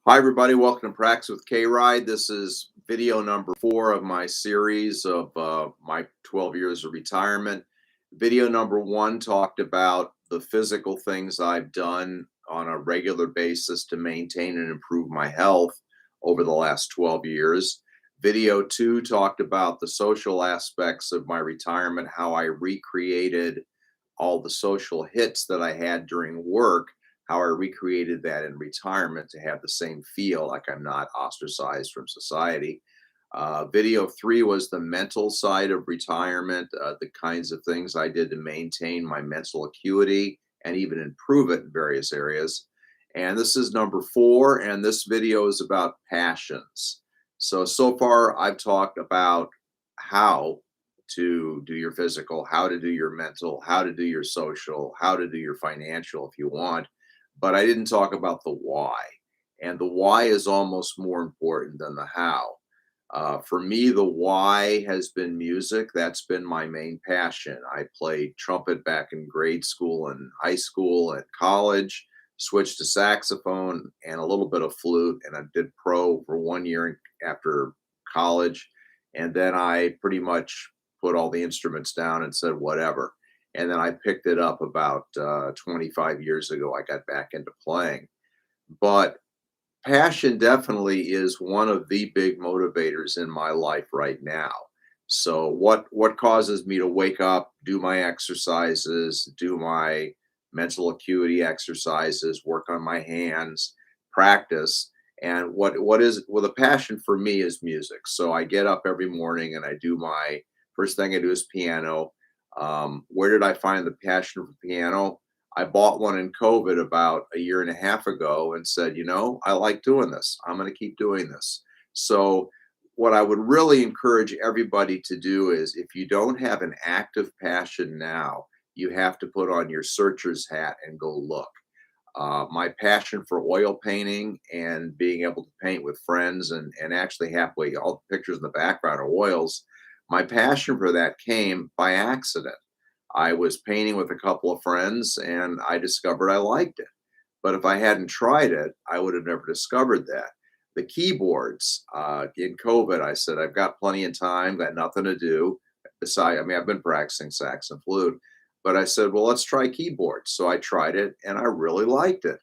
Hi, everybody. Welcome to Practice with K-Ride. This is video number 4 of my series of my 12 years of retirement. Video number 1 talked about the physical things I've done on a regular basis to maintain and improve my health over the last 12 years. Video 2 talked about the social aspects of my retirement, how I recreated all the social hits that I had during work, how I recreated that in retirement to have the same feel like I'm not ostracized from society. Video 3 was the mental side of retirement, the kinds of things I did to maintain my mental acuity and even improve it in various areas. And this is number 4, and this video is about passions. So far I've talked about how to do your physical, how to do your mental, how to do your social, how to do your financial if you want. But I didn't talk about the why. And the why is almost more important than the how. For me, the why has been music. That's been my main passion. I played trumpet back in grade school and high school and college, switched to saxophone and a little bit of flute, and I did pro for 1 year after college. And then I pretty much put all the instruments down and said, whatever. And then I picked it up about 25 years ago. I got back into playing. But passion definitely is one of the big motivators in my life right now. So what causes me to wake up, do my exercises, do my mental acuity exercises, work on my hands, practice. And what is well, the passion for me is music. So I get up every morning and I do my first thing I do is piano. Where did I find the passion for piano? I bought one in COVID about a year and a half ago and said, I like doing this. I'm going to keep doing this. So, what I would really encourage everybody to do is if you don't have an active passion now, you have to put on your searcher's hat and go look. My passion for oil painting and being able to paint with friends and actually halfway, all the pictures in the background are oils. My passion for that came by accident. I was painting with a couple of friends and I discovered I liked it. But if I hadn't tried it, I would have never discovered that. The keyboards in COVID, I said, I've got plenty of time, got nothing to do. Besides, I mean, I've been practicing sax and flute, but I said, well, let's try keyboards. So I tried it and I really liked it.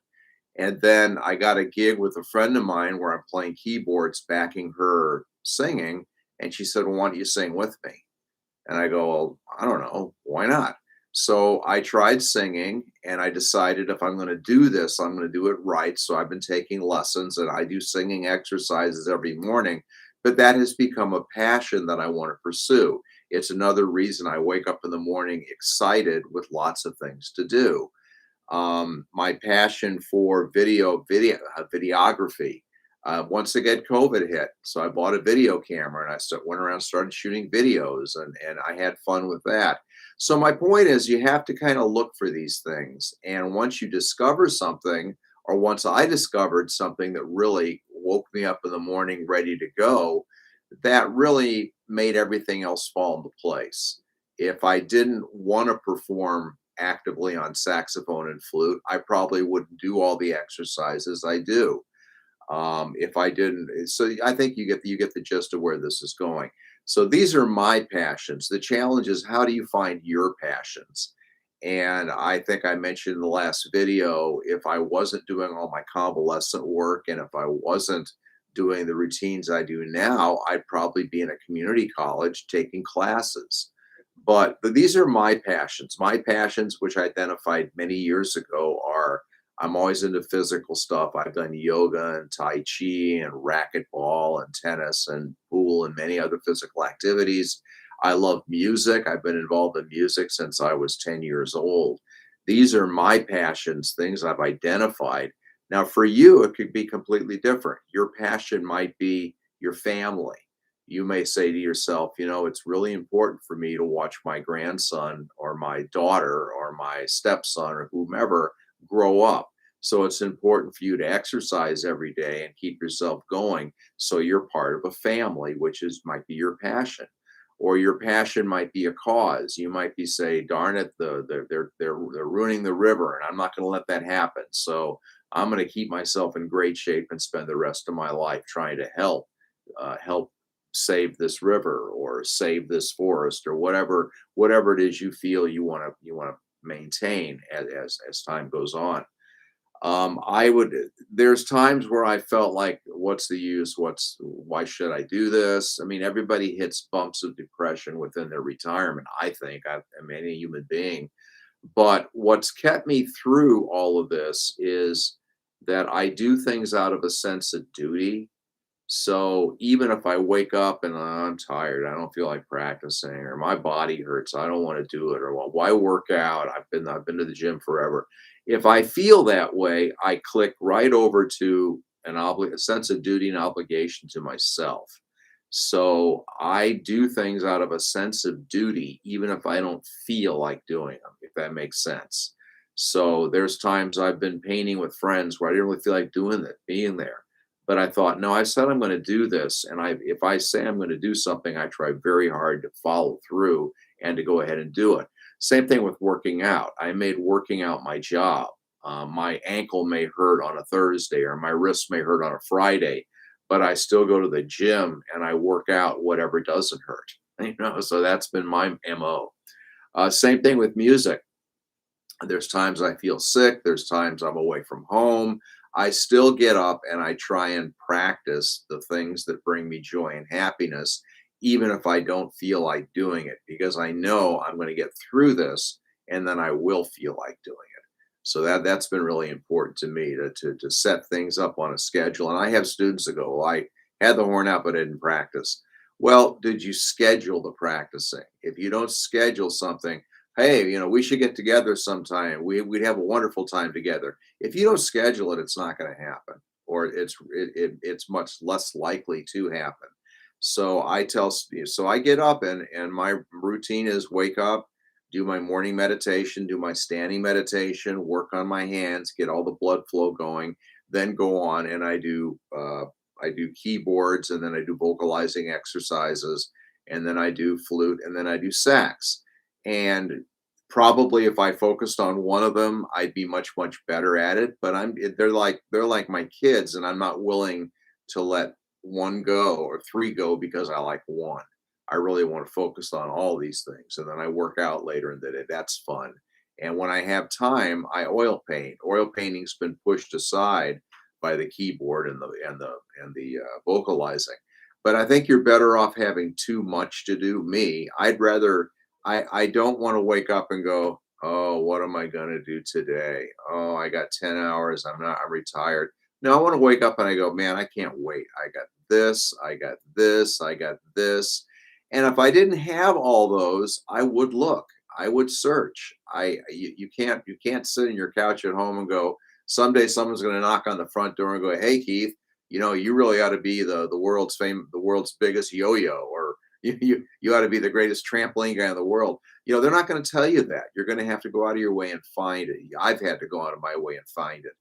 And then I got a gig with a friend of mine where I'm playing keyboards, backing her singing. And she said, well, why don't you sing with me? And I go, well, I don't know, why not? So I tried singing and I decided if I'm going to do this, I'm going to do it right. So I've been taking lessons and I do singing exercises every morning. But that has become a passion that I want to pursue. It's another reason I wake up in the morning excited with lots of things to do. My passion for videography. Once again, COVID hit, so I bought a video camera and went around, started shooting videos, and I had fun with that. So my point is, you have to kind of look for these things, and once you discover something, or once I discovered something that really woke me up in the morning ready to go, that really made everything else fall into place. If I didn't want to perform actively on saxophone and flute, I probably wouldn't do all the exercises I do. If I didn't, so I think you get the gist of where this is going. So these are my passions. The challenge is how do you find your passions? And I think I mentioned in the last video, if I wasn't doing all my convalescent work and if I wasn't doing the routines I do now, I'd probably be in a community college taking classes. But these are my passions. My passions, which I identified many years ago, are I'm always into physical stuff. I've done yoga and Tai Chi and racquetball and tennis and pool and many other physical activities. I love music. I've been involved in music since I was 10 years old. These are my passions, things I've identified. Now, for you, it could be completely different. Your passion might be your family. You may say to yourself, it's really important for me to watch my grandson or my daughter or my stepson or whomever grow up. So it's important for you to exercise every day and keep yourself going. So you're part of a family, which might be your passion, or your passion might be a cause. You might be say, "Darn it, they're ruining the river, and I'm not going to let that happen." So I'm going to keep myself in great shape and spend the rest of my life trying to help save this river or save this forest or whatever it is you feel you want to maintain as time goes on. I would There's times where I felt like, what's the use? Why should I do this? I mean, everybody hits bumps of depression within their retirement, I think. I'm any human being. But what's kept me through all of this is that I do things out of a sense of duty. So even if I wake up and I'm tired, I don't feel like practicing, or my body hurts, I don't want to do it, or well, why work out? I've been to the gym forever. If I feel that way, I click right over to a sense of duty and obligation to myself. So I do things out of a sense of duty, even if I don't feel like doing them, if that makes sense. So there's times I've been painting with friends where I didn't really feel like doing it, being there, but I thought, no, I said I'm going to do this, and if I say I'm going to do something, I try very hard to follow through and to go ahead and do it. Same thing with working out. I made working out my job. My ankle may hurt on a Thursday, or my wrist may hurt on a Friday, but I still go to the gym and I work out whatever doesn't hurt. So that's been my MO. Same thing with music. There's times I feel sick, there's times I'm away from home. I still get up and I try and practice the things that bring me joy and happiness, even if I don't feel like doing it, because I know I'm going to get through this and then I will feel like doing it. So that's been really important to me to set things up on a schedule. And I have students that go, well, I had the horn out, but I didn't practice. Well, did you schedule the practicing? If you don't schedule something, hey, we should get together sometime. We'd have a wonderful time together. If you don't schedule it, it's not going to happen, or it's much less likely to happen. So so I get up, and my routine is wake up, do my morning meditation, do my standing meditation, work on my hands, get all the blood flow going, then go on and I do keyboards, and then I do vocalizing exercises, and then I do flute, and then I do sax. And probably if I focused on one of them, I'd be much, much better at it. But they're like my kids, and I'm not willing to let one go or three go because I like one. I really want to focus on all these things. And then I work out later in the day. That's fun. And when I have time, I oil paint. Oil painting's been pushed aside by the keyboard and the vocalizing. But I think you're better off having too much to do. I don't want to wake up and go, oh, what am I going to do today? Oh, I got 10 hours. I'm retired. No, I want to wake up and I go, man, I can't wait. I got this, I got this, I got this. And if I didn't have all those, I would look, I would search. You can't sit in your couch at home and go, someday someone's going to knock on the front door and go, hey, Keith, you really ought to be the world's biggest yo-yo, or you ought to be the greatest trampoline guy in the world. They're not going to tell you that. You're going to have to go out of your way and find it. I've had to go out of my way and find it.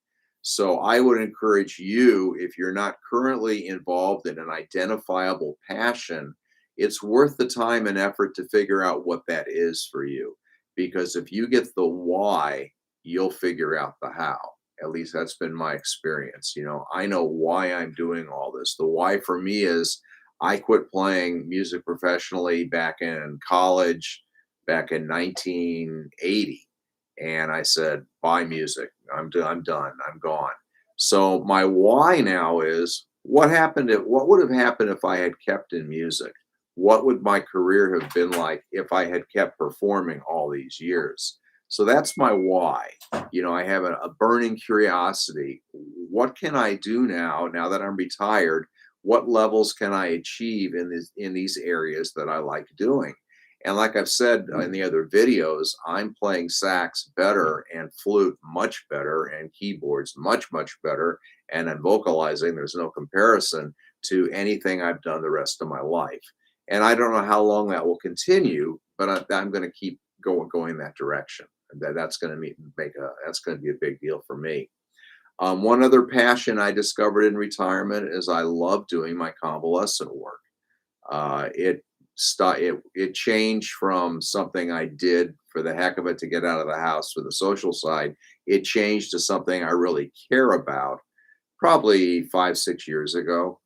So I would encourage you, if you're not currently involved in an identifiable passion, it's worth the time and effort to figure out what that is for you. Because if you get the why, you'll figure out the how. At least that's been my experience. I know why I'm doing all this. The why for me is I quit playing music professionally back in college, back in 1980. And I said, bye music. I'm done. I'm gone. So my why now is, what would have happened if I had kept in music? What would my career have been like if I had kept performing all these years? So that's my why. I have a burning curiosity. What can I do now that I'm retired? What levels can I achieve in these areas that I like doing? And like I've said in the other videos, I'm playing sax better and flute much better and keyboards much, much better. And I'm vocalizing, there's no comparison to anything I've done the rest of my life. And I don't know how long that will continue, but I'm going to keep going that direction. And that's going to that's going to be a big deal for me. One other passion I discovered in retirement is I love doing my convalescent work. It changed from something I did for the heck of it to get out of the house for the social side it changed to something I really care about probably 5, 6 years ago.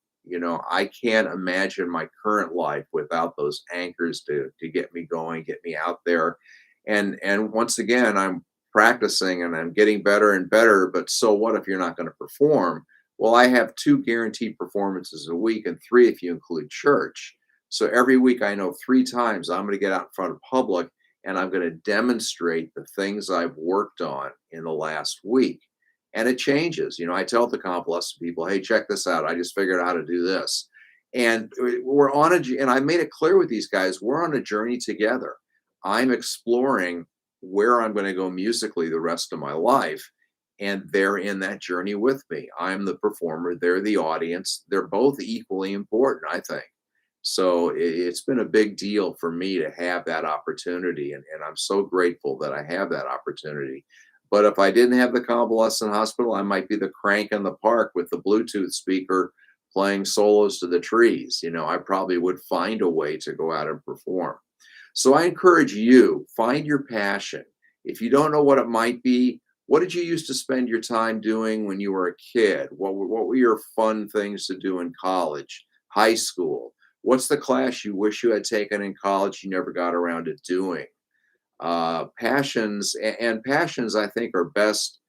I can't imagine my current life without those anchors to get me going, get me out there. And once again, I'm practicing and I'm getting better and better. But so what if you're not going to perform? Well, I have 2 guaranteed performances a week and 3 if you include church. So every week I know 3 times I'm going to get out in front of public and I'm going to demonstrate the things I've worked on in the last week. And it changes. I tell the convalescent people, hey, check this out. I just figured out how to do this. And we're on and I made it clear with these guys, we're on a journey together. I'm exploring where I'm going to go musically the rest of my life. And they're in that journey with me. I'm the performer, they're the audience. They're both equally important, I think. So it's been a big deal for me to have that opportunity. And I'm so grateful that I have that opportunity. But if I didn't have the convalescent hospital, I might be the crank in the park with the Bluetooth speaker playing solos to the trees. I probably would find a way to go out and perform. So I encourage you, find your passion. If you don't know what it might be, what did you used to spend your time doing when you were a kid? What were your fun things to do in college, high school? What's the class you wish you had taken in college you never got around to doing? Passions I think are best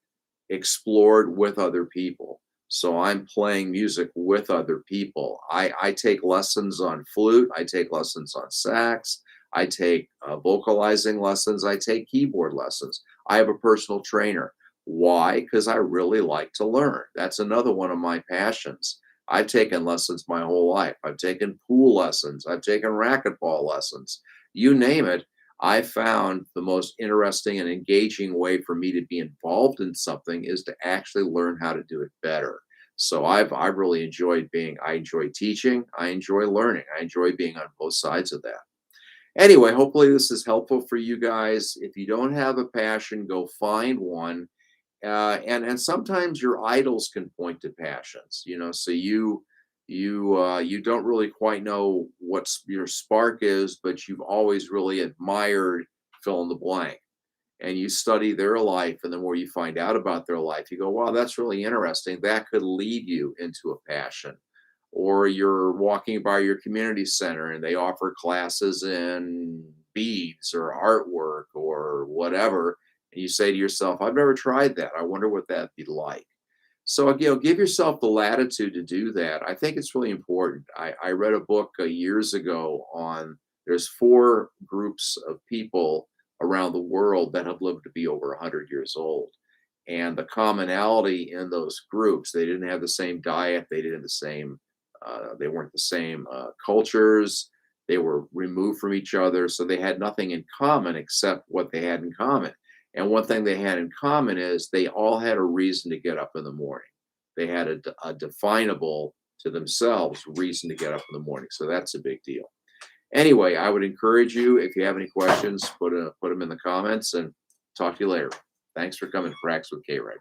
explored with other people. So I'm playing music with other people. I take lessons on flute, I take lessons on sax, I take vocalizing lessons, I take keyboard lessons. I have a personal trainer. Why? Because I really like to learn. That's another one of my passions. I've taken lessons my whole life. I've taken pool lessons, I've taken racquetball lessons. You name it. I found the most interesting and engaging way for me to be involved in something is to actually learn how to do it better. So I've really enjoyed I enjoy teaching, I enjoy learning, I enjoy being on both sides of that. Anyway, hopefully this is helpful for you guys. If you don't have a passion, go find one. And sometimes your idols can point to passions, so you don't really quite know what your spark is, but you've always really admired fill in the blank, and you study their life, and the more you find out about their life, you go, wow, that's really interesting. That could lead you into a passion. Or you're walking by your community center and they offer classes in beads or artwork or whatever, and you say to yourself, I've never tried that. I wonder what that'd be like. So, give yourself the latitude to do that. I think it's really important. I read a book years ago on there's 4 groups of people around the world that have lived to be over 100 years old. And the commonality in those groups, they didn't have the same diet, they weren't the same cultures, they were removed from each other. So they had nothing in common except what they had in common. And one thing they had in common is they all had a reason to get up in the morning. They had a definable to themselves reason to get up in the morning. So that's a big deal. Anyway, I would encourage you, if you have any questions, put them in the comments, and talk to you later. Thanks for coming to Practice with K. Wright.